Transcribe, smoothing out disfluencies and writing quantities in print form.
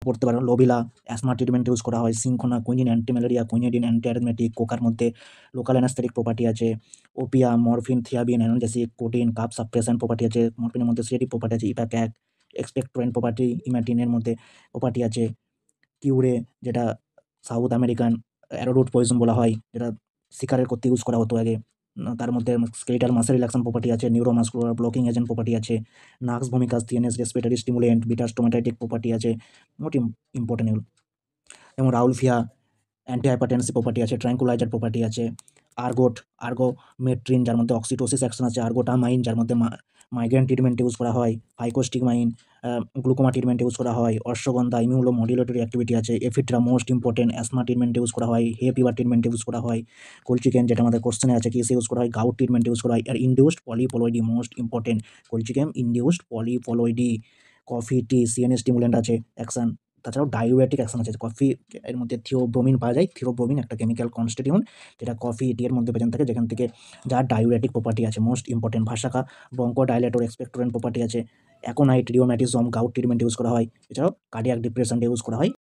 পড়তে পারো। লোবিলা asthma ট্রিটমেন্টে use করা হয়। Cinchona quinine anti-malaria, quinidine anti-arrhythmic, কোকার মধ্যে লোকাল অ্যানাস্থেটিক প্রপার্টি আছে। Opium, morphine, thebaine, analgesic, codeine, cough suppressant property আছে। মরফিনের মধ্যে সেডেটিভ প্রপার্টি আছে। ইপ্যাক্যাক, এক্সপেক্টোরেন্ট প্রপার্টি, ইমাটিনের মধ্যে প্রপার্টি আছে। কিউরে, যেটা সাউথ আমেরিকান অ্যারোরুট পয়জন বলা হয়, যেটা শিকারের করতে ইউজ করা হতো আগে। তার মধ্যে স্কেলেটাল মাসল রিল্যাক্সেশন প্রপার্টি আছে, নিউরোমাসকুলার ব্লকিং এজেন্ট প্রপার্টি আছে, nux vomica, CNS respiratory stimulant, bitter stomachic property আছে। মোট ইম্পর্টেন্ট এগুলো। যেমন রাউলফিয়া অ্যান্টি-হাইপারটেনসিভ প্রপার্টি আছে, ট্রাঙ্কুলাইজার প্রপার্টি আছে। আর্গোমেট্রিন, যার মধ্যে অক্সিটোসিস অ্যাকশন আছে। আর্গোটামাইন, যার মধ্যে মাইগ্রেন ট্রিটমেন্টে ইউজ করা হয়। ফাইকোস্টিগমাইন, গ্লুকোমা ট্রিটমেন্টে ইউজ করা হয়। অশ্বগন্ধা, ইমিউনোমডুলেটরি অ্যাক্টিভিটি আছে। এফিড্রা, মোস্ট ইম্পর্টেন্ট, অ্যাসমা ট্রিটমেন্টে ইউজ করা হয়। হে ফিভার ট্রিটমেন্টে ইউজ করা হয়। কলচিকেন, যেটা আমাদের কোশ্চেনে আছে, কিসে ইউজ করা হয়? গাউট ট্রিটমেন্টে ইউজ করা হয়। আর induced polyploidy, most important, colchicine induced polyploidy. Coffee, tea, CNS stimulant আছে অ্যাকশন। তাছাড়াও ডায়ুরেটিক অ্যাকশন আছে। কফি এর মধ্যে থিওব্রোমিন পাওয়া যায়। থিওব্রোমিন একটা কেমিক্যাল কনস্টিটিউয়েন্ট, যেটা কফি, টি এর মধ্যে প্রেজেন্ট থাকে, যেখান থেকে যার ডায়ুরেটিক প্রপার্টি আছে। Most important, vasaka bronchodilator, expectorant property আছে। অ্যাকোনাইট, রিওম্যাটিজম, গাউট ট্রিটমেন্টে ইউজ করা হয়। এছাড়াও কার্ডিয়াক ডিপ্রেশনে ইউজ করা হয়।